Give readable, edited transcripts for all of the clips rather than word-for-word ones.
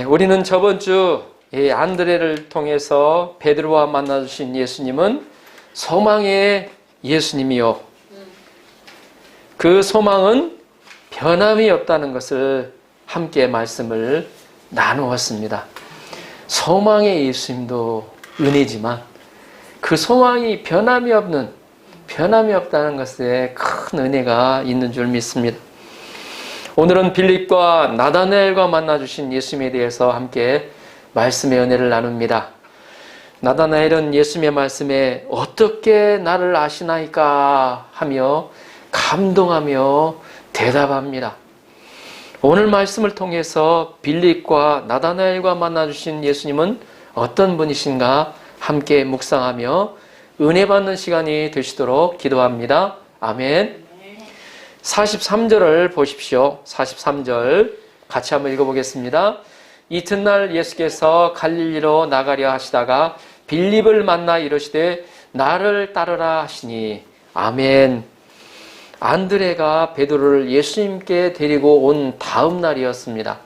우리는 저번 주 안드레를 통해서 베드로와 만나주신 예수님은 소망의 예수님이요. 그 소망은 변함이 없다는 것을 함께 말씀을 나누었습니다. 소망의 예수님도 은혜지만 그 소망이 변함이 없다는 것에 큰 은혜가 있는 줄 믿습니다. 오늘은 빌립과 나다나엘과 만나주신 예수님에 대해서 함께 말씀의 은혜를 나눕니다. 나다나엘은 예수님의 말씀에 어떻게 나를 아시나이까 하며 감동하며 대답합니다. 오늘 말씀을 통해서 빌립과 나다나엘과 만나주신 예수님은 어떤 분이신가 함께 묵상하며 은혜 받는 시간이 되시도록 기도합니다. 아멘. 43절을 보십시오. 43절 같이 한번 읽어보겠습니다. 이튿날 예수께서 갈릴리로 나가려 하시다가 빌립을 만나 이르시되 나를 따르라 하시니 아멘. 안드레가 베드로를 예수님께 데리고 온 다음 날이었습니다.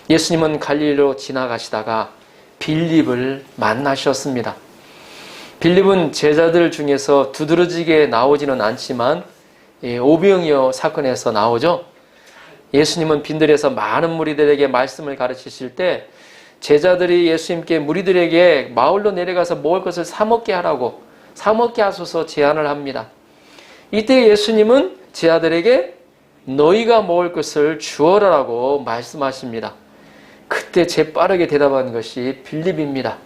예수님은 갈릴리로 지나가시다가 빌립을 만나셨습니다. 빌립은 제자들 중에서 두드러지게 나오지는 않지만 오병이어 사건에서 나오죠. 예수님은 빈들에서 많은 무리들에게 말씀을 가르치실 때 제자들이 예수님께 무리들에게 마을로 내려가서 먹을 것을 사먹게 하라고 사먹게 하소서 제안을 합니다. 이때 예수님은 제자들에게 너희가 먹을 것을 주어라라고 말씀하십니다. 그때 재빠르게 대답한 것이 빌립입니다.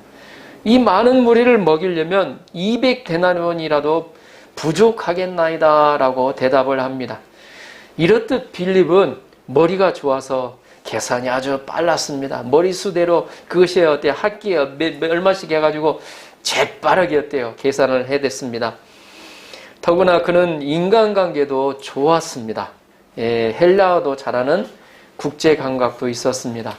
이 많은 무리를 먹이려면 200데나리온이라도 부족하겠나이다 라고 대답을 합니다. 이렇듯 빌립은 머리가 좋아서 계산이 아주 빨랐습니다. 머리수대로 그것이 학기에 얼마씩 해가지고 재빠르게 계산을 해댔습니다. 더구나 그는 인간관계도 좋았습니다. 헬라어도 잘하는 국제감각도 있었습니다.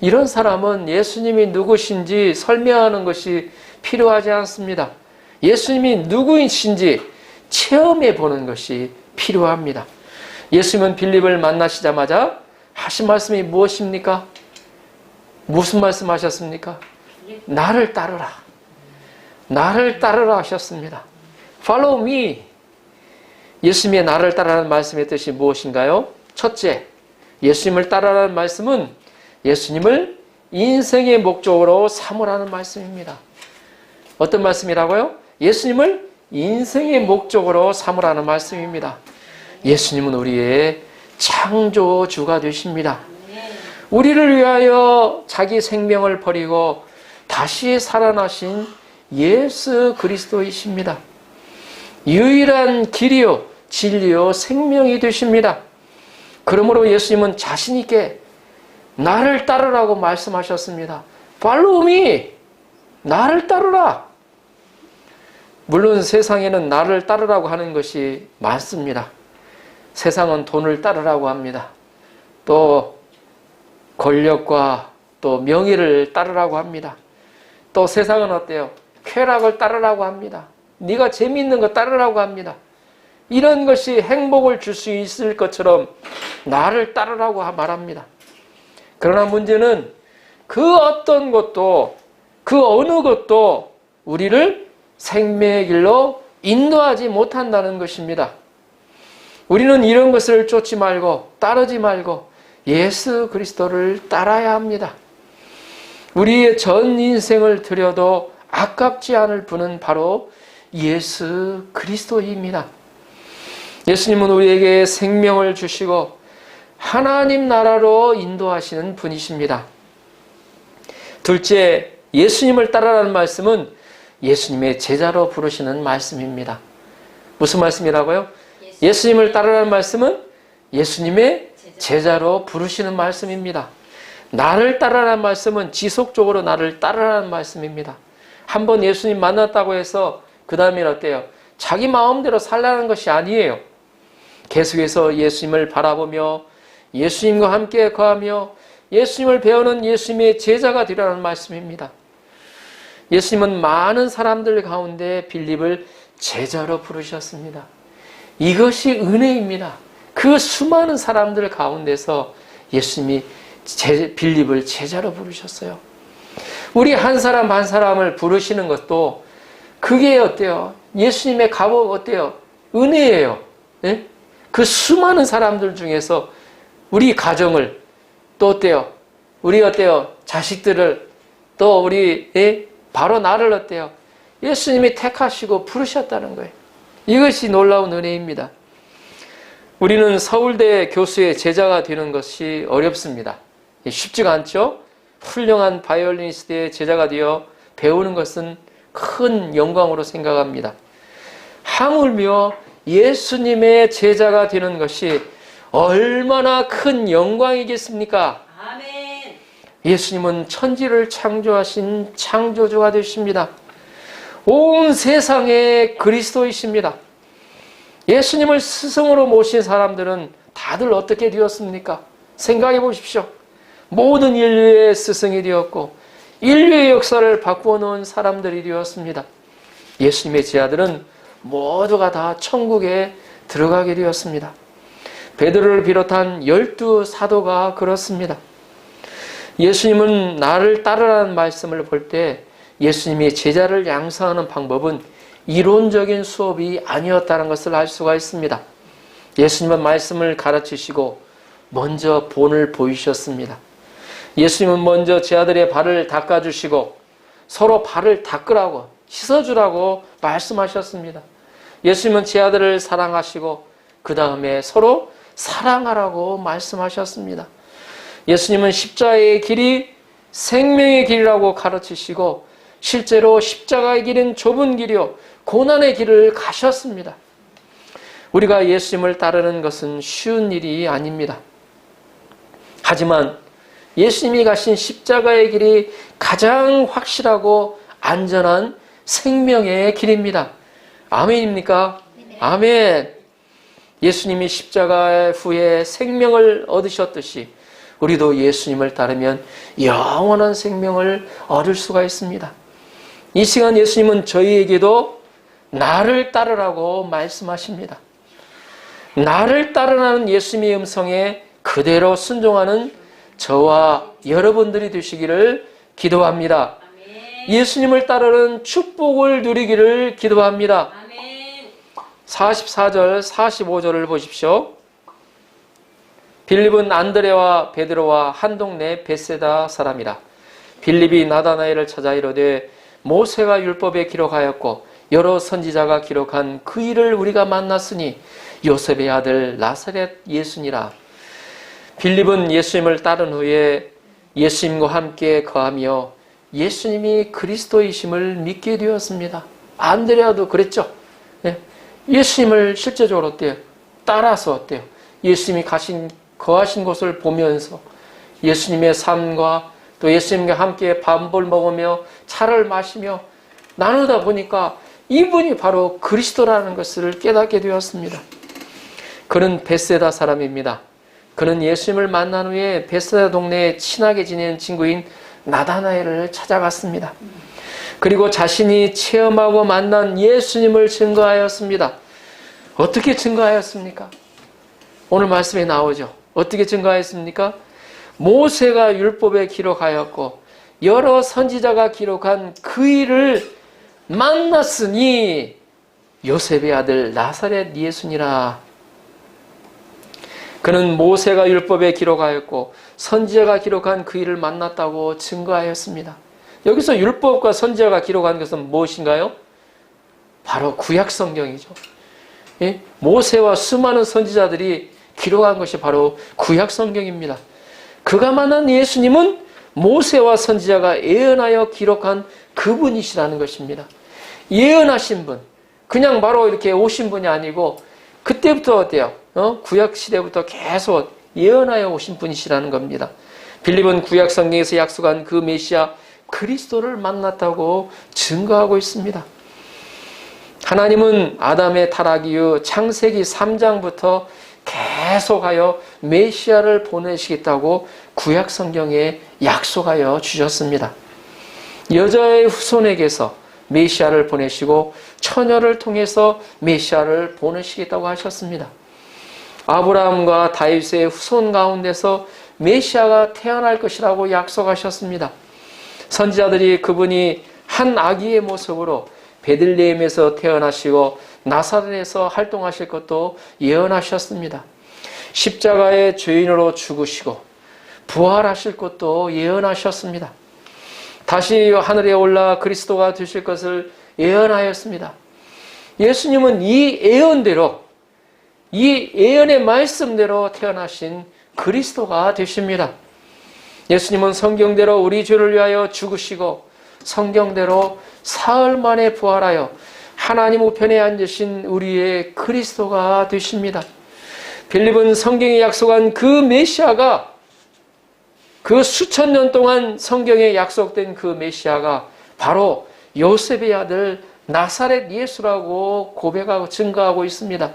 이런 사람은 예수님이 누구신지 설명하는 것이 필요하지 않습니다. 예수님이 누구이신지 체험해 보는 것이 필요합니다. 예수님은 빌립을 만나시자마자 하신 말씀이 무엇입니까? 무슨 말씀 하셨습니까? 나를 따르라. 나를 따르라 하셨습니다. Follow me. 예수님의 나를 따르라는 말씀의 뜻이 무엇인가요? 첫째, 예수님을 따르라는 말씀은 예수님을 인생의 목적으로 삼으라는 말씀입니다. 어떤 말씀이라고요? 예수님을 인생의 목적으로 삼으라는 말씀입니다. 예수님은 우리의 창조주가 되십니다. 우리를 위하여 자기 생명을 버리고 다시 살아나신 예수 그리스도이십니다. 유일한 길이요 진리요 생명이 되십니다. 그러므로 예수님은 자신 있게 나를 따르라고 말씀하셨습니다. Follow me. 나를 따르라. 물론 세상에는 나를 따르라고 하는 것이 많습니다. 세상은 돈을 따르라고 합니다. 또 권력과 또 명예를 따르라고 합니다. 또 세상은 어때요? 쾌락을 따르라고 합니다. 네가 재미있는 거 따르라고 합니다. 이런 것이 행복을 줄 수 있을 것처럼 나를 따르라고 말합니다. 그러나 문제는 그 어떤 것도 그 어느 것도 우리를 생명의 길로 인도하지 못한다는 것입니다. 우리는 이런 것을 쫓지 말고 따르지 말고 예수 그리스도를 따라야 합니다. 우리의 전 인생을 들여도 아깝지 않을 분은 바로 예수 그리스도입니다. 예수님은 우리에게 생명을 주시고 하나님 나라로 인도하시는 분이십니다. 둘째, 예수님을 따르라는 말씀은 예수님의 제자로 부르시는 말씀입니다. 무슨 말씀이라고요? 예수님을 따르라는 말씀은 예수님의 제자로 부르시는 말씀입니다. 나를 따르라는 말씀은 지속적으로 나를 따르라는 말씀입니다. 한번 예수님 만났다고 해서 그 다음엔 어때요? 자기 마음대로 살라는 것이 아니에요. 계속해서 예수님을 바라보며 예수님과 함께 거하며 예수님을 배우는 예수님의 제자가 되라는 말씀입니다. 예수님은 많은 사람들 가운데 빌립을 제자로 부르셨습니다. 이것이 은혜입니다. 그 수많은 사람들 가운데서 예수님이 빌립을 제자로 부르셨어요. 우리 한 사람 한 사람을 부르시는 것도 그게 어때요? 예수님의 값은 어때요? 은혜예요. 예? 그 수많은 사람들 중에서 우리 가정을 또 어때요? 우리 어때요? 자식들을 또 우리 바로 나를 어때요? 예수님이 택하시고 부르셨다는 거예요. 이것이 놀라운 은혜입니다. 우리는 서울대 교수의 제자가 되는 것이 어렵습니다. 쉽지가 않죠? 훌륭한 바이올리니스트의 제자가 되어 배우는 것은 큰 영광으로 생각합니다. 하물며 예수님의 제자가 되는 것이 얼마나 큰 영광이겠습니까? 아멘. 예수님은 천지를 창조하신 창조주가 되십니다. 온 세상의 그리스도이십니다. 예수님을 스승으로 모신 사람들은 다들 어떻게 되었습니까? 생각해 보십시오. 모든 인류의 스승이 되었고 인류의 역사를 바꾸어 놓은 사람들이 되었습니다. 예수님의 제자들은 모두가 다 천국에 들어가게 되었습니다. 베드로를 비롯한 12 사도가 그렇습니다. 예수님은 나를 따르라는 말씀을 볼 때 예수님이 제자를 양성하는 방법은 이론적인 수업이 아니었다는 것을 알 수가 있습니다. 예수님은 말씀을 가르치시고 먼저 본을 보이셨습니다. 예수님은 먼저 제자들의 발을 닦아주시고 서로 발을 닦으라고 씻어주라고 말씀하셨습니다. 예수님은 제자들을 사랑하시고 그 다음에 서로 사랑하라고 말씀하셨습니다. 예수님은 십자가의 길이 생명의 길이라고 가르치시고 실제로 십자가의 길은 좁은 길이요 고난의 길을 가셨습니다. 우리가 예수님을 따르는 것은 쉬운 일이 아닙니다. 하지만 예수님이 가신 십자가의 길이 가장 확실하고 안전한 생명의 길입니다. 아멘입니까? 아멘. 예수님이 십자가 후에 생명을 얻으셨듯이 우리도 예수님을 따르면 영원한 생명을 얻을 수가 있습니다. 이 시간 예수님은 저희에게도 나를 따르라고 말씀하십니다. 나를 따르라는 예수님의 음성에 그대로 순종하는 저와 여러분들이 되시기를 기도합니다. 아멘. 예수님을 따르는 축복을 누리기를 기도합니다. 아멘. 44절, 45절을 보십시오. 빌립은 안드레와 베드로와 한 동네 벳세다 사람이라. 빌립이 나다나엘을 찾아 이르되 모세가 율법에 기록하였고 여러 선지자가 기록한 그 일을 우리가 만났으니 요셉의 아들 나사렛 예수니라. 빌립은 예수님을 따른 후에 예수님과 함께 거하며 예수님이 그리스도이심을 믿게 되었습니다. 안드레아도 그랬죠. 예수님을 실제적으로 어때요? 따라서 어때요? 예수님이 거하신 곳을 보면서 예수님의 삶과 또 예수님과 함께 밥을 먹으며 차를 마시며 나누다 보니까 이분이 바로 그리스도라는 것을 깨닫게 되었습니다. 그는 벳세다 사람입니다. 그는 예수님을 만난 후에 벳세다 동네에 친하게 지내는 친구인 나다나엘을 찾아갔습니다. 그리고 자신이 체험하고 만난 예수님을 증거하였습니다. 어떻게 증거하였습니까? 오늘 말씀에 나오죠. 어떻게 증거하였습니까? 모세가 율법에 기록하였고 여러 선지자가 기록한 그 일을 만났으니 요셉의 아들 나사렛 예수니라. 그는 모세가 율법에 기록하였고 선지자가 기록한 그 일을 만났다고 증거하였습니다. 여기서 율법과 선지자가 기록한 것은 무엇인가요? 바로 구약 성경이죠. 모세와 수많은 선지자들이 기록한 것이 바로 구약 성경입니다. 그가 만난 예수님은 모세와 선지자가 예언하여 기록한 그분이시라는 것입니다. 예언하신 분, 그냥 바로 이렇게 오신 분이 아니고 그때부터 어때요? 구약 시대부터 계속 예언하여 오신 분이시라는 겁니다. 빌립은 구약 성경에서 약속한 그 메시아 그리스도를 만났다고 증거하고 있습니다. 하나님은 아담의 타락 이후 창세기 3장부터 계속하여 메시아를 보내시겠다고 구약 성경에 약속하여 주셨습니다. 여자의 후손에게서 메시아를 보내시고 처녀를 통해서 메시아를 보내시겠다고 하셨습니다. 아브라함과 다윗의 후손 가운데서 메시아가 태어날 것이라고 약속하셨습니다. 선지자들이 그분이 한 아기의 모습으로 베들레헴에서 태어나시고 나사렛에서 활동하실 것도 예언하셨습니다. 십자가의 죄인으로 죽으시고 부활하실 것도 예언하셨습니다. 다시 하늘에 올라 그리스도가 되실 것을 예언하였습니다. 예수님은 이 예언대로, 이 예언의 말씀대로 태어나신 그리스도가 되십니다. 예수님은 성경대로 우리 죄를 위하여 죽으시고 성경대로 사흘 만에 부활하여 하나님 우편에 앉으신 우리의 그리스도가 되십니다. 빌립은 성경이 약속한 그 메시아가, 그 수천 년 동안 성경에 약속된 그 메시아가 바로 요셉의 아들 나사렛 예수라고 고백하고 증거하고 있습니다.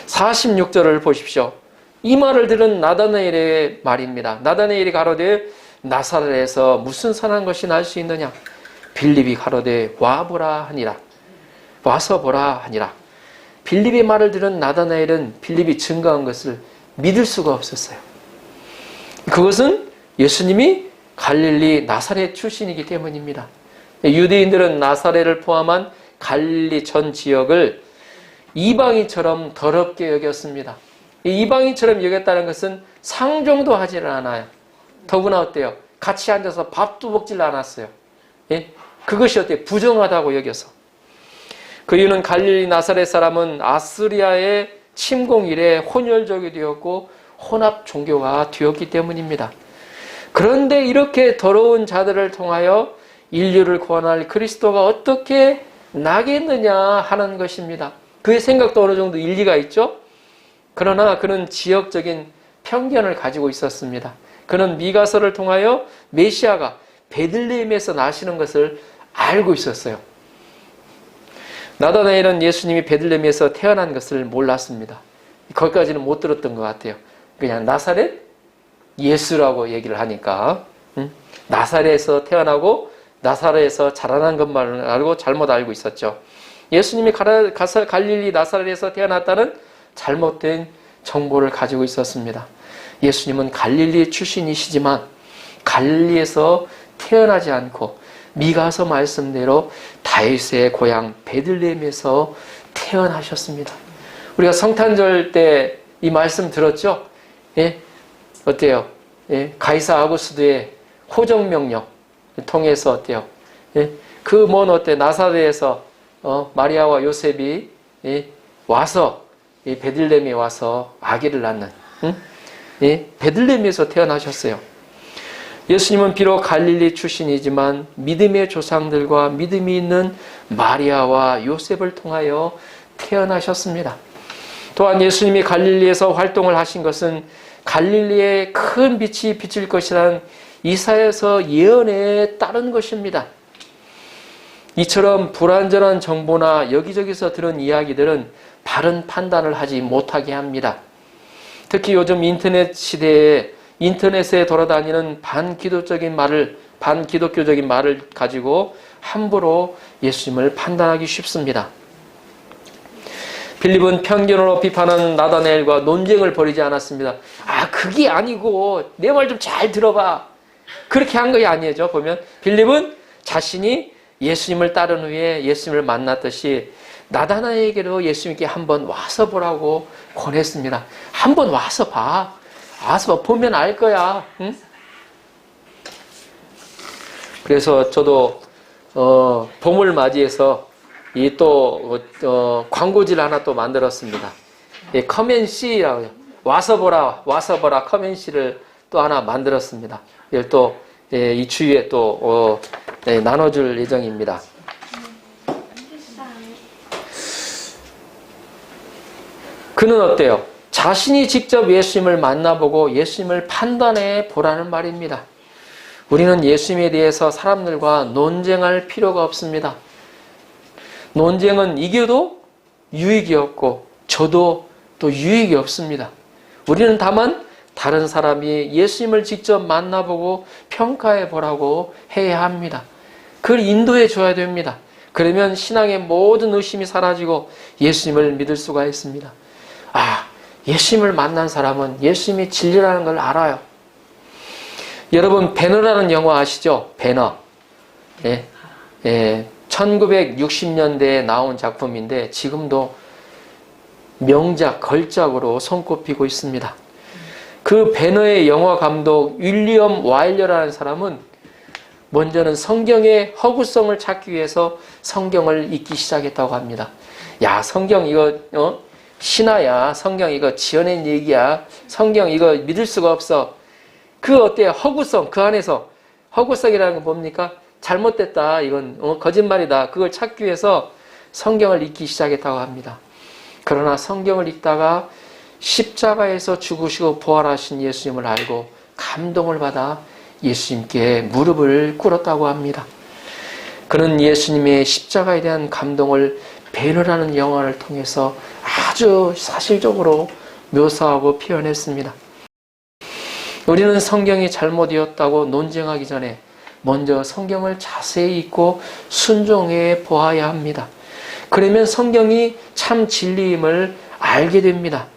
46절을 보십시오. 이 말을 들은 나다나엘의 말입니다. 나다나엘이 가로되 나사렛에서 무슨 선한 것이 날 수 있느냐? 빌립이 가로되 와보라 하니라. 와서 보라 하니라. 빌립의 말을 들은 나다나엘은 빌립이 증거한 것을 믿을 수가 없었어요. 그것은 예수님이 갈릴리 나사렛 출신이기 때문입니다. 유대인들은 나사렛을 포함한 갈릴리 전 지역을 이방인처럼 더럽게 여겼습니다. 이방인처럼 여겼다는 것은 상종도 하지를 않아요. 더구나 어때요? 같이 앉아서 밥도 먹질 않았어요. 예? 그것이 어때요? 부정하다고 여겨서. 그 이유는 갈릴리 나사렛 사람은 아스리아의 침공 이래 혼혈족이 되었고 혼합 종교가 되었기 때문입니다. 그런데 이렇게 더러운 자들을 통하여 인류를 구원할 그리스도가 어떻게 나겠느냐 하는 것입니다. 그의 생각도 어느 정도 일리가 있죠? 그러나 그는 지역적인 편견을 가지고 있었습니다. 그는 미가서를 통하여 메시아가 베들레헴에서 나시는 것을 알고 있었어요. 나다나엘은 예수님이 베들레헴에서 태어난 것을 몰랐습니다. 거기까지는 못 들었던 것 같아요. 그냥 나사렛 예수라고 얘기를 하니까 나사렛에서 태어나고 나사렛에서 자라난 것만 알고 잘못 알고 있었죠. 예수님이 갈릴리 나사렛에서 태어났다는 잘못된 정보를 가지고 있었습니다. 예수님은 갈릴리 출신이시지만 갈릴리에서 태어나지 않고 미가서 말씀대로 다윗의 고향 베들레헴에서 태어나셨습니다. 우리가 성탄절 때 이 말씀 들었죠? 예? 어때요? 예? 가이사 아구스도의 호정명령 통해서 어때요? 예? 그 먼 어때? 나사렛에서 마리아와 요셉이 예? 와서 이 베들레헴에 와서 아기를 낳는 예? 베들레헴에서 태어나셨어요. 예수님은 비록 갈릴리 출신이지만 믿음의 조상들과 믿음이 있는 마리아와 요셉을 통하여 태어나셨습니다. 또한 예수님이 갈릴리에서 활동을 하신 것은 갈릴리에 큰 빛이 비칠 것이라는 이사야서 예언에 따른 것입니다. 이처럼 불완전한 정보나 여기저기서 들은 이야기들은 바른 판단을 하지 못하게 합니다. 특히 요즘 인터넷 시대에 인터넷에 돌아다니는 반기독교적인 말을 가지고 함부로 예수님을 판단하기 쉽습니다. 빌립은 편견으로 비판하는 나다나엘과 논쟁을 벌이지 않았습니다. 그게 아니고 내 말 좀 잘 들어봐. 그렇게 한 것이 아니죠. 보면 빌립은 자신이 예수님을 따른 후에 예수님을 만났듯이 나다나엘에게로 예수님께 한번 와서 보라고 권했습니다. 한번 와서 봐. 와서 보면 알 거야. 응? 그래서 저도 봄을 맞이해서 이 또 광고지를 하나 또 만들었습니다. 커맨시라고요. 와서 보라 커맨시를 또 하나 만들었습니다. 이걸 또 이 주위에 또 나눠줄 예정입니다. 그는 어때요? 자신이 직접 예수님을 만나보고 예수님을 판단해 보라는 말입니다. 우리는 예수님에 대해서 사람들과 논쟁할 필요가 없습니다. 논쟁은 이겨도 유익이 없고 저도 또 유익이 없습니다. 우리는 다만 다른 사람이 예수님을 직접 만나보고 평가해 보라고 해야 합니다. 그걸 인도해 줘야 됩니다. 그러면 신앙의 모든 의심이 사라지고 예수님을 믿을 수가 있습니다. 예수님을 만난 사람은 예수님이 진리라는 걸 알아요. 여러분 배너라는 영화 아시죠? 배너. 예, 예, 1960년대에 나온 작품인데 지금도 명작, 걸작으로 손꼽히고 있습니다. 그 배너의 영화 감독 윌리엄 와일러라는 사람은 먼저는 성경의 허구성을 찾기 위해서 성경을 읽기 시작했다고 합니다. 야, 성경 이거 신화야. 성경 이거 지어낸 얘기야. 성경 이거 믿을 수가 없어. 그 어때요? 허구성, 그 안에서 허구성이라는 건 뭡니까? 잘못됐다. 이건 거짓말이다. 그걸 찾기 위해서 성경을 읽기 시작했다고 합니다. 그러나 성경을 읽다가 십자가에서 죽으시고 부활하신 예수님을 알고 감동을 받아 예수님께 무릎을 꿇었다고 합니다. 그는 예수님의 십자가에 대한 감동을 배너라는 영화를 통해서 아주 사실적으로 묘사하고 표현했습니다. 우리는 성경이 잘못이었다고 논쟁하기 전에 먼저 성경을 자세히 읽고 순종해 보아야 합니다. 그러면 성경이 참 진리임을 알게 됩니다.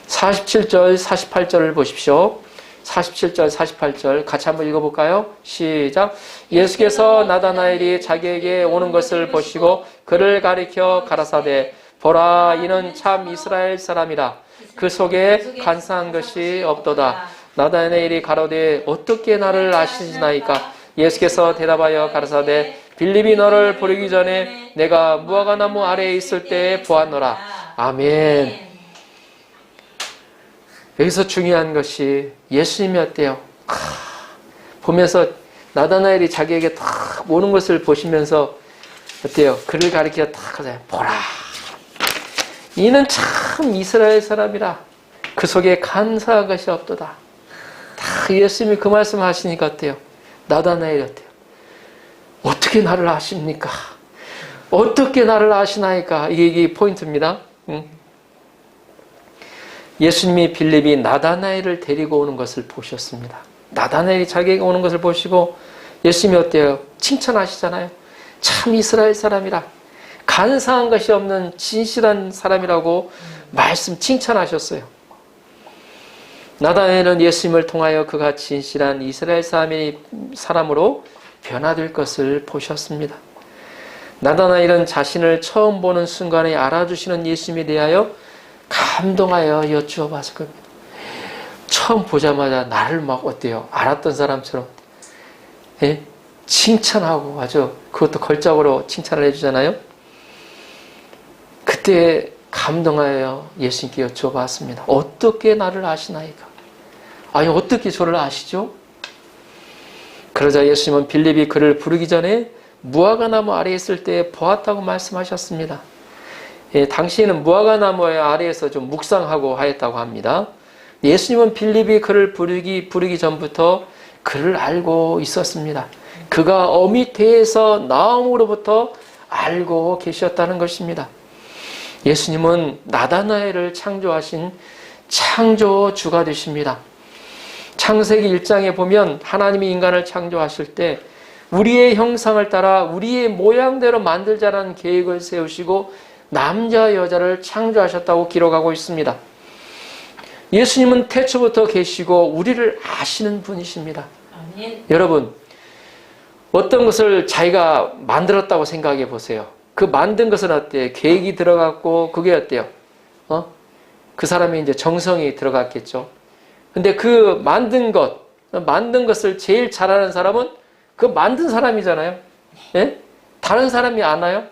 47절, 48절을 보십시오. 47절, 48절 같이 한번 읽어볼까요? 시작. 예수께서 나다나엘이 자기에게 오는 것을 보시고 그를 가리켜 가라사대 보라 이는 참 이스라엘 사람이라 그 속에 간사한 것이 없도다. 나다나엘이 가로되 어떻게 나를 아시나이까? 예수께서 대답하여 가라사대 빌립이 너를 부르기 전에 내가 무화과나무 아래에 있을 때에 보았노라. 아멘. 여기서 중요한 것이 예수님이었대요. 보면서 나다나엘이 자기에게 탁 오는 것을 보시면서 어때요? 그를 가리켜 탁 하세요. 보라. 이는 참 이스라엘 사람이라. 그 속에 간사한 것이 없도다. 다 예수님이 그 말씀 하시니까 어때요? 나다나엘이 어때요? 어떻게 나를 아십니까? 어떻게 나를 아시나이까? 이게 포인트입니다. 예수님이 빌립이 나다나엘을 데리고 오는 것을 보셨습니다. 나다나엘이 자기에게 오는 것을 보시고 예수님이 어때요? 칭찬하시잖아요. 참 이스라엘 사람이라. 간사한 것이 없는 진실한 사람이라고 말씀 칭찬하셨어요. 나다나엘은 예수님을 통하여 그가 진실한 이스라엘 사람으로 변화될 것을 보셨습니다. 나다나엘은 자신을 처음 보는 순간에 알아주시는 예수님에 대하여 감동하여 여쭈어 봤을 겁니다. 처음 보자마자 나를 막 어때요? 알았던 사람처럼 칭찬하고 아주 그것도 걸작으로 칭찬을 해주잖아요. 그때 감동하여 예수님께 여쭈어 봤습니다. 어떻게 나를 아시나이까? 아니 어떻게 저를 아시죠? 그러자 예수님은 빌립이 그를 부르기 전에 무화과나무 아래에 있을 때 보았다고 말씀하셨습니다. 당시에는 무화과나무 아래에서 좀 묵상하고 하였다고 합니다. 예수님은 빌립이 그를 부르기 전부터 그를 알고 있었습니다. 그가 어미태에서 나옴으로부터 알고 계셨다는 것입니다. 예수님은 나다나엘을 창조하신 창조주가 되십니다. 창세기 1장에 보면 하나님이 인간을 창조하실 때 우리의 형상을 따라 우리의 모양대로 만들자라는 계획을 세우시고 남자 여자를 창조하셨다고 기록하고 있습니다. 예수님은 태초부터 계시고 우리를 아시는 분이십니다. 아멘. 여러분 어떤 것을 자기가 만들었다고 생각해 보세요. 그 만든 것은 어때요? 계획이 들어갔고 그게 어때요? 그 사람이 이제 정성이 들어갔겠죠. 근데 그 만든 것을 제일 잘하는 사람은 그 만든 사람이잖아요. 예? 다른 사람이 아나요?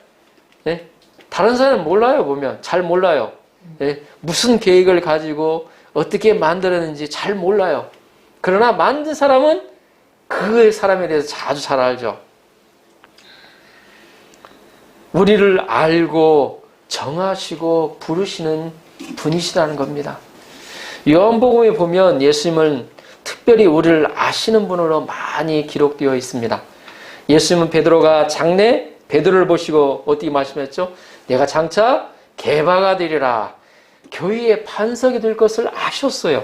예? 다른 사람은 몰라요, 보면. 잘 몰라요. 예? 무슨 계획을 가지고 어떻게 만들었는지 잘 몰라요. 그러나 만든 사람은 그 사람에 대해서 아주 잘 알죠. 우리를 알고 정하시고 부르시는 분이시라는 겁니다. 요한복음에 보면 예수님은 특별히 우리를 아시는 분으로 많이 기록되어 있습니다. 예수님은 베드로가 장래 베드로를 보시고 어떻게 말씀했죠? 내가 장차 게바가 되리라. 교회의 반석이 될 것을 아셨어요.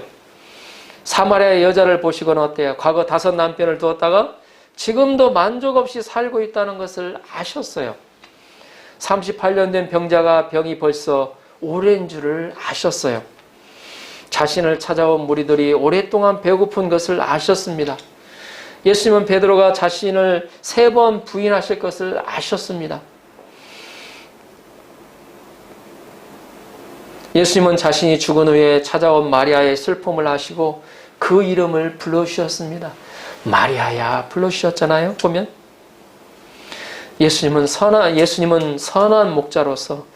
사마리아 여자를 보시고는 어때요? 과거 5 남편을 두었다가 지금도 만족 없이 살고 있다는 것을 아셨어요. 38년 된 병자가 병이 벌써 오랜 줄을 아셨어요. 자신을 찾아온 무리들이 오랫동안 배고픈 것을 아셨습니다. 예수님은 베드로가 자신을 3번 부인하실 것을 아셨습니다. 예수님은 자신이 죽은 후에 찾아온 마리아의 슬픔을 아시고 그 이름을 불러주셨습니다. 마리아야 불러주셨잖아요. 보면 예수님은 선한 목자로서,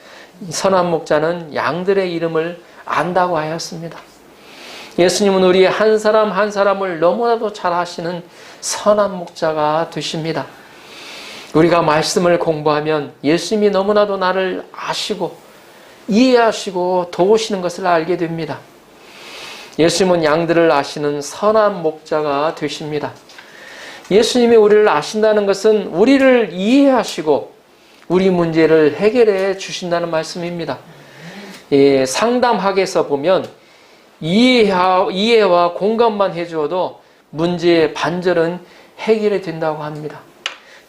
선한 목자는 양들의 이름을 안다고 하였습니다. 예수님은 우리 한 사람 한 사람을 너무나도 잘 아시는 선한 목자가 되십니다. 우리가 말씀을 공부하면 예수님이 너무나도 나를 아시고 이해하시고 도우시는 것을 알게 됩니다. 예수님은 양들을 아시는 선한 목자가 되십니다. 예수님이 우리를 아신다는 것은 우리를 이해하시고 우리 문제를 해결해 주신다는 말씀입니다. 상담학에서 보면 이해와 공감만 해주어도 문제의 반절은 해결이 된다고 합니다.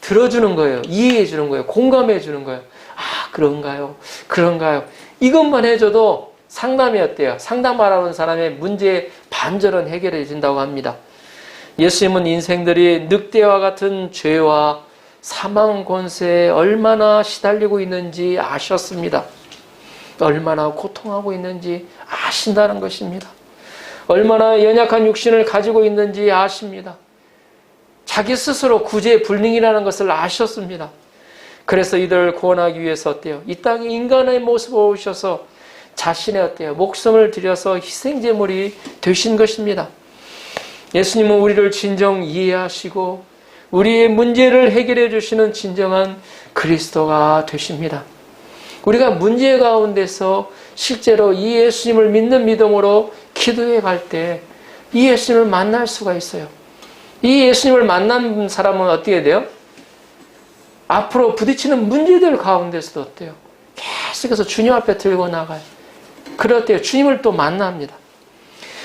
들어주는 거예요. 이해해 주는 거예요. 공감해 주는 거예요. 아, 그런가요? 그런가요? 이것만 해줘도 상담이 어때요? 상담하라는 사람의 문제의 반절은 해결해 준다고 합니다. 예수님은 인생들이 늑대와 같은 죄와 사망 권세에 얼마나 시달리고 있는지 아셨습니다. 얼마나 고통하고 있는지 아신다는 것입니다. 얼마나 연약한 육신을 가지고 있는지 아십니다. 자기 스스로 구제불능이라는 것을 아셨습니다. 그래서 이들을 구원하기 위해서 어때요? 이 땅에 인간의 모습으로 오셔서 자신의 어때요? 목숨을 들여서 희생제물이 되신 것입니다. 예수님은 우리를 진정 이해하시고 우리의 문제를 해결해 주시는 진정한 그리스도가 되십니다. 우리가 문제 가운데서 실제로 이 예수님을 믿는 믿음으로 기도해 갈 때 이 예수님을 만날 수가 있어요. 이 예수님을 만난 사람은 어떻게 돼요? 앞으로 부딪히는 문제들 가운데서도 어때요? 계속해서 주님 앞에 들고 나가요. 그럴 때 주님을 또 만납니다.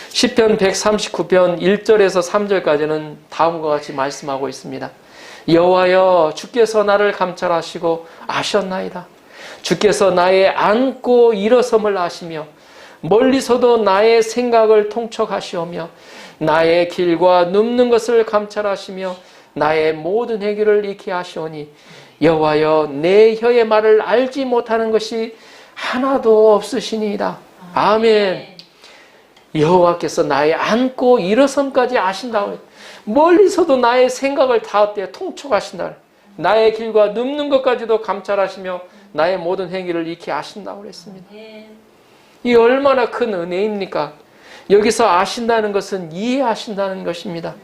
시편 139편 1절에서 3절까지는 다음과 같이 말씀하고 있습니다. 여호와여 주께서 나를 감찰하시고 아셨나이다. 주께서 나의 앉고 일어섬을 아시며 멀리서도 나의 생각을 통촉하시오며 나의 길과 눕는 것을 감찰하시며 나의 모든 행위를 익히 하시오니 여호와여 내 혀의 말을 알지 못하는 것이 하나도 없으시니이다. 아멘. 여호와께서 나의 앉고 일어섬까지 아신다고. 멀리서도 나의 생각을 다 어때요? 통촉하신다. 나의 길과 눕는 것까지도 감찰하시며 나의 모든 행위를 익히 아신다고 그랬습니다. 이 얼마나 큰 은혜입니까? 여기서 아신다는 것은 이해하신다는 것입니다.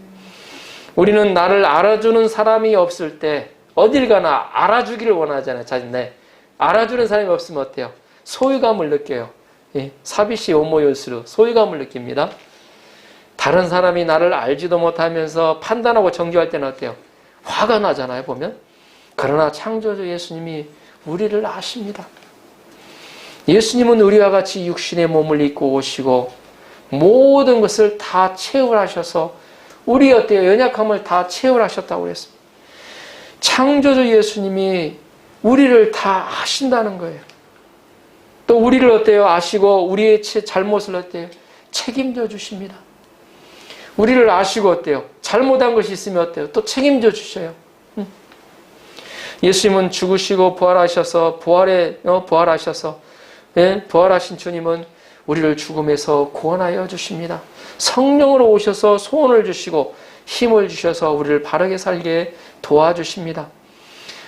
우리는 나를 알아주는 사람이 없을 때 어딜 가나 알아주기를 원하잖아요. 자신 알아주는 사람이 없으면 어때요? 소유감을 느껴요. 사비시 오모요스루 소유감을 느낍니다. 다른 사람이 나를 알지도 못하면서 판단하고 정죄할 때는 어때요? 화가 나잖아요. 보면. 그러나 창조주 예수님이 우리를 아십니다. 예수님은 우리와 같이 육신의 몸을 입고 오시고 모든 것을 다 채울하셔서 우리 어때요? 연약함을 다 채울하셨다고 그랬습니다. 창조주 예수님이 우리를 다 아신다는 거예요. 또 우리를 어때요? 아시고 우리의 잘못을 어때요? 책임져 주십니다. 우리를 아시고 어때요? 잘못한 것이 있으면 어때요? 또 책임져 주셔요. 예수님은 죽으시고 부활하셔서 부활하신 주님은 우리를 죽음에서 구원하여 주십니다. 성령으로 오셔서 소원을 주시고 힘을 주셔서 우리를 바르게 살게 도와주십니다.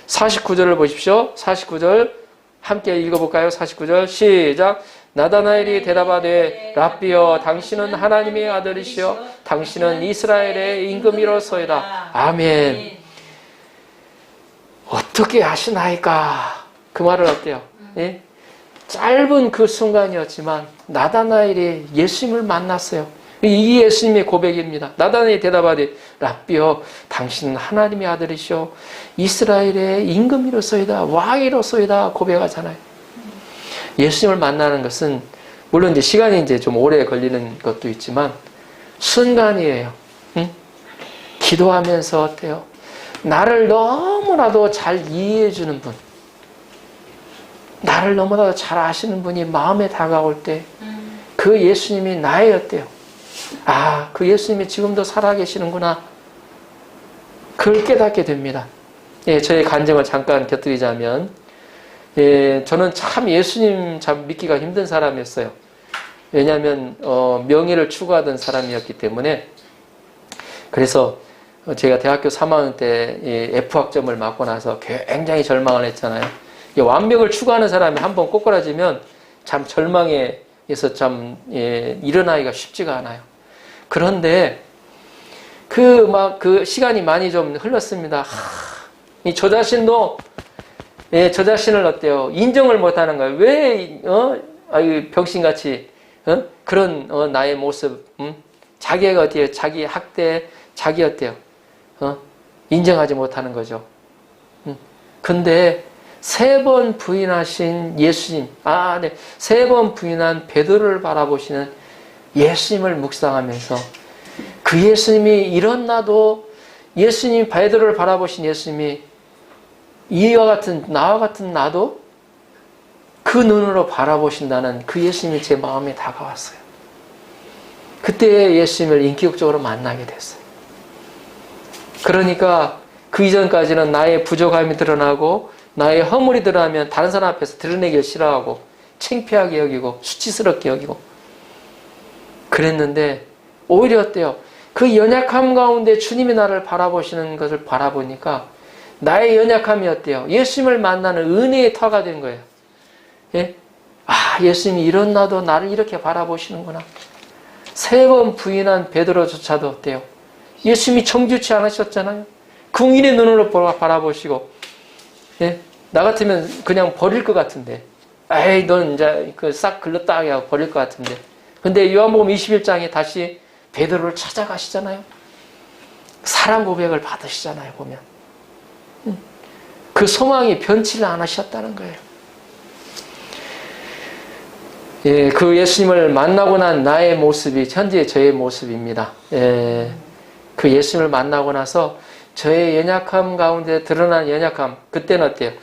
49절을 보십시오. 49절 함께 읽어볼까요? 49절 시작. 나다나엘이 대답하되 랍비여 당신은 하나님의 아들이시여 당신은 이스라엘의 임금이로소이다. 아멘. 어떻게 하시나이까? 그 말을 어때요? 예? 짧은 그 순간이었지만 나다나엘이 예수님을 만났어요. 이 예수님의 고백입니다. 나다나엘이 대답하되 랍비여 당신은 하나님의 아들이시오 이스라엘의 임금이로소이다 왕이로소이다 고백하잖아요. 예수님을 만나는 것은 물론 이제 시간이 이제 좀 오래 걸리는 것도 있지만 순간이에요. 응? 기도하면서 어때요? 나를 너무나도 잘 이해해 주는 분, 나를 너무나도 잘 아시는 분이 마음에 다가올 때 그 그 예수님이 나였대요. 아, 그 예수님이 지금도 살아계시는구나. 그걸 깨닫게 됩니다. 예, 저의 간증을 잠깐 곁들이자면, 예, 저는 참 예수님 참 믿기가 힘든 사람이었어요. 왜냐하면 명예를 추구하던 사람이었기 때문에. 그래서 제가 대학교 3학년 때 F학점을 맞고 나서 굉장히 절망을 했잖아요. 완벽을 추구하는 사람이 한번 꼬꾸라지면 참 절망에서 참 일어나기가 쉽지가 않아요. 그런데 그 시간이 많이 좀 흘렀습니다. 저 자신도 저 자신을 어때요? 인정을 못하는 거예요. 왜 병신같이 그런 나의 모습, 자기가 어때요? 자기 학대, 자기 어때요? 인정하지 못하는 거죠. 근데 3번 부인하신 예수님, 네, 3번 부인한 베드로를 바라보시는 예수님을 묵상하면서 그 예수님이 이런 나도, 예수님 베드로를 바라보신 예수님이 나와 같은 나도 그 눈으로 바라보신다는 그 예수님이 제 마음에 다가왔어요. 그때 예수님을 인격적으로 만나게 됐어요. 그러니까 그 이전까지는 나의 부족함이 드러나고 나의 허물이 드러나면 다른 사람 앞에서 드러내기를 싫어하고 창피하게 여기고 수치스럽게 여기고 그랬는데, 오히려 어때요? 그 연약함 가운데 주님이 나를 바라보시는 것을 바라보니까 나의 연약함이 어때요? 예수님을 만나는 은혜의 터가 된 거예요. 예? 예수님이 이런 나도 나를 이렇게 바라보시는구나. 3번 부인한 베드로조차도 어때요? 예수님이 정죄치 않으셨잖아요. 궁인의 눈으로 바라보시고, 예? 나 같으면 그냥 버릴 것 같은데, 넌 이제 싹 글렀다 하고 버릴 것 같은데. 근데 요한복음 21장에 다시 베드로를 찾아가시잖아요. 사랑 고백을 받으시잖아요, 보면. 그 소망이 변치를 않으셨다는 거예요. 예, 그 예수님을 만나고 난 나의 모습이 현재 저의 모습입니다. 예, 그 예수님을 만나고 나서 저의 연약함 가운데 드러난 연약함, 그때는 어때요?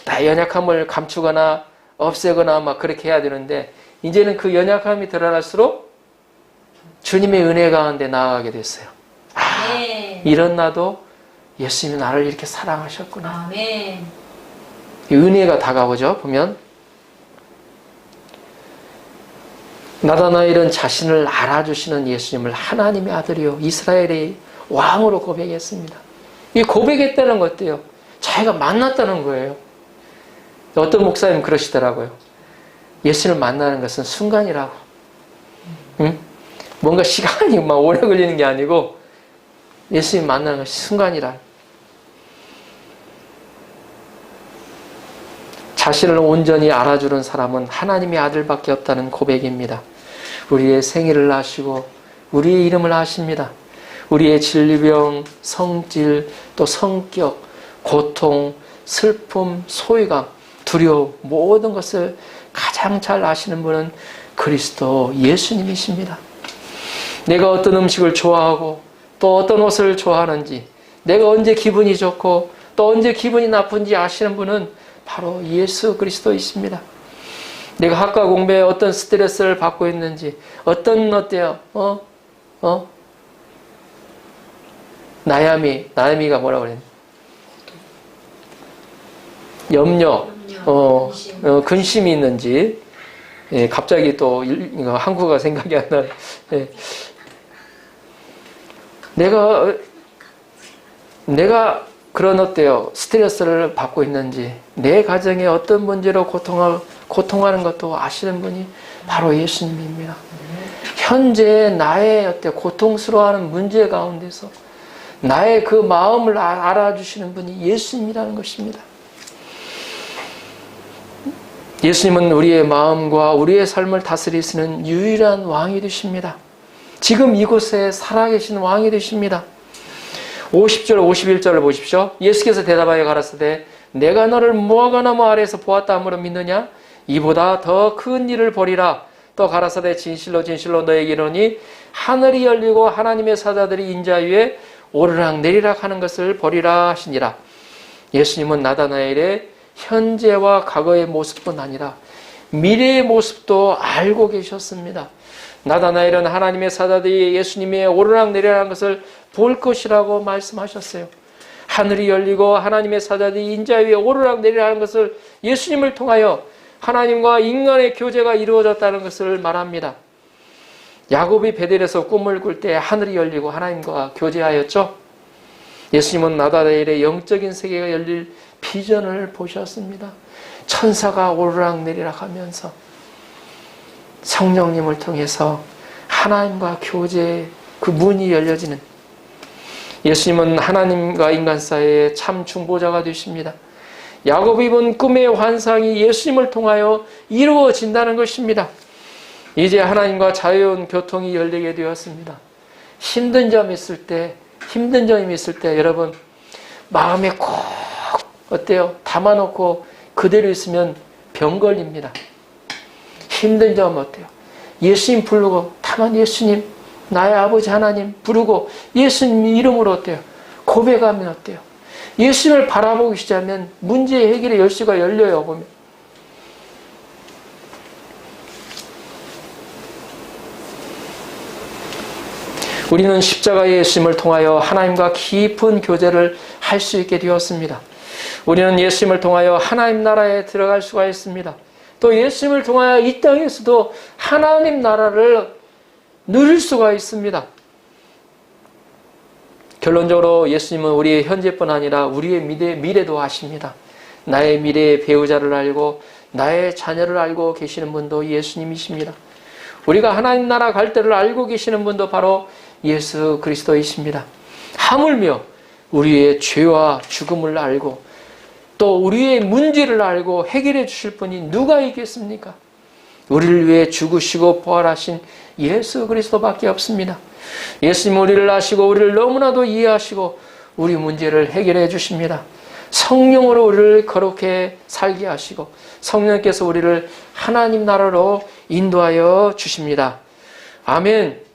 나의 연약함을 감추거나 없애거나 막 그렇게 해야 되는데, 이제는 그 연약함이 드러날수록 주님의 은혜 가운데 나아가게 됐어요. 네. 이런 나도 예수님이 나를 이렇게 사랑하셨구나. 아멘. 은혜가 다가오죠. 보면 나다나엘은 자신을 알아주시는 예수님을 하나님의 아들이요 이스라엘의 왕으로 고백했습니다. 이 고백했다는 것 어때요? 자기가 만났다는 거예요. 어떤 목사님 그러시더라고요. 예수님을 만나는 것은 순간이라고. 응? 뭔가 시간이 막 오래 걸리는 게 아니고 예수님 만나는 것이 순간이라. 자신을 온전히 알아주는 사람은 하나님의 아들밖에 없다는 고백입니다. 우리의 생일을 아시고 우리의 이름을 아십니다. 우리의 질병, 성질, 또 성격, 고통, 슬픔, 소외감, 두려움 모든 것을 가장 잘 아시는 분은 그리스도 예수님이십니다. 내가 어떤 음식을 좋아하고 또 어떤 옷을 좋아하는지, 내가 언제 기분이 좋고 또 언제 기분이 나쁜지 아시는 분은 바로 예수 그리스도이십니다. 내가 학과 공부에 어떤 스트레스를 받고 있는지, 어때요? 나야미가 뭐라고 그랬냐? 염려, 근심이 있는지, 예, 갑자기 또 한국어가 생각이 안 나요. 예. 내가 그런 어때요? 스트레스를 받고 있는지, 내 가정에 어떤 문제로 고통하는 것도 아시는 분이 바로 예수님입니다. 현재 나의 고통스러워하는 문제 가운데서 나의 그 마음을 알아주시는 분이 예수님이라는 것입니다. 예수님은 우리의 마음과 우리의 삶을 다스리시는 유일한 왕이 되십니다. 지금 이곳에 살아계신 왕이 되십니다. 50절, 51절을 보십시오. 예수께서 대답하여 가라사대 내가 너를 무화과 나무 아래에서 보았다 함으로 믿느냐? 이보다 더 큰 일을 보리라. 또 가라사대 진실로 진실로 너에게 이르노니 하늘이 열리고 하나님의 사자들이 인자 위에 오르락 내리락 하는 것을 보리라 하시니라. 예수님은 나다나엘의 현재와 과거의 모습뿐 아니라 미래의 모습도 알고 계셨습니다. 나다나엘은 하나님의 사자들이 예수님의 오르락내리락 것을 볼 것이라고 말씀하셨어요. 하늘이 열리고 하나님의 사자들이 인자 위에 오르락내리락 하는 것을 예수님을 통하여 하나님과 인간의 교제가 이루어졌다는 것을 말합니다. 야곱이 베델에서 꿈을 꿀 때 하늘이 열리고 하나님과 교제하였죠. 예수님은 나다나엘의 영적인 세계가 열릴 비전을 보셨습니다. 천사가 오르락내리락 하면서 성령님을 통해서 하나님과 교제의 그 문이 열려지는, 예수님은 하나님과 인간 사이의 참 중보자가 되십니다. 야곱이 본 꿈의 환상이 예수님을 통하여 이루어진다는 것입니다. 이제 하나님과 자유로운 교통이 열리게 되었습니다. 힘든 점이 있을 때 여러분 마음에 꼭 어때요? 담아놓고 그대로 있으면 병 걸립니다. 힘든 점 어때요? 예수님 부르고 다만 예수님, 나의 아버지 하나님 부르고 예수님 이름으로 어때요? 고백하면 어때요? 예수님을 바라보기 시작하면 문제의 해결의 열쇠가 열려요. 보면 우리는 십자가의 예수님을 통하여 하나님과 깊은 교제를 할 수 있게 되었습니다. 우리는 예수님을 통하여 하나님 나라에 들어갈 수가 있습니다. 또 예수님을 통하여 이 땅에서도 하나님 나라를 누릴 수가 있습니다. 결론적으로 예수님은 우리의 현재뿐 아니라 우리의 미래도 아십니다. 나의 미래의 배우자를 알고 나의 자녀를 알고 계시는 분도 예수님이십니다. 우리가 하나님 나라 갈 때를 알고 계시는 분도 바로 예수 그리스도이십니다. 하물며 우리의 죄와 죽음을 알고 또 우리의 문제를 알고 해결해 주실 분이 누가 있겠습니까? 우리를 위해 죽으시고 부활하신 예수 그리스도밖에 없습니다. 예수님 우리를 아시고 우리를 너무나도 이해하시고 우리 문제를 해결해 주십니다. 성령으로 우리를 거룩해 살게 하시고 성령께서 우리를 하나님 나라로 인도하여 주십니다. 아멘.